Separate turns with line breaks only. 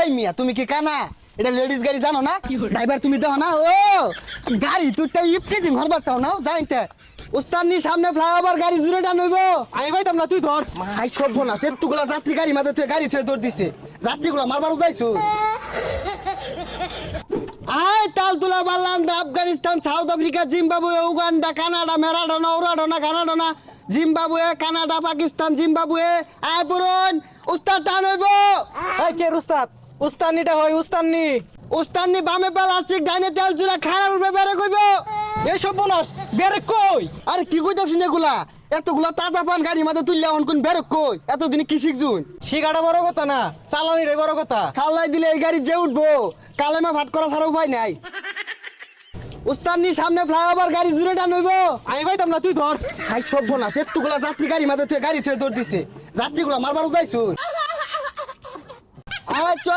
এই মিয়া তুমি কি কানা? এটা লেডিস গাড়ি জানো না? ড্রাইভার তুমি দেখো না? ও গাড়ি তুইটা ইপটিজিং হরবার চাও না যাইতে উস্তানি সামনে ফ্লাইওভার গাড়ি জুড়ে টানইব।
আমি ভাইতাম না, তুই ধর।
আই সব না সেতুগুলা যাত্রী গাড়ি মাঝে তুই গাড়ি থুয়ে দৌড় দিছে যাত্রীগুলা মারবারও যাইছো। আয় তাল তুলা বাল্লান Afghanistan South Africa Zimbabwe Uganda Canada Maradona ওরাডোনা কানাডোনা জিম্বাবুয়ে কানাডা পাকিস্তান জিম্বাবুয়ে আয় পুরন উস্তাদ টান হইব।
এই কে উস্তাদ? উস্তানিটা হয় উস্তানি।
উস্তানি বামে প্লাস্টিক ডাইনে তেল জুড়ে খারাপ উঠবে বেড়ে কইব।
এইসব বলাস বেরে কই?
আরে কি কইতাছিস এগুলা? এতগুলা তাজা পান গাড়ি মাঝে তুললে এখন কোন বেরক কই? এতদিন কি শিখছুন?
শিকাটা বড় কথা না, চালানিটাই বড় কথা।
খাওয়াই দিলে এই গাড়ি যে উঠবো কালেমা ভাট করা ছাড়া উপায় নাই। উস্তানি সামনে ফ্লাইওভার গাড়ি জুড়ে টান হইব।
আমি ভাইতাম না, তুই ধর।
আই সব না সেতুগুলা যাত্রী গাড়ি মাঝে তুই গাড়ি থুয়ে দৌড় দিছে যাত্রীগুলা মারবারও যাইছো। আয় চল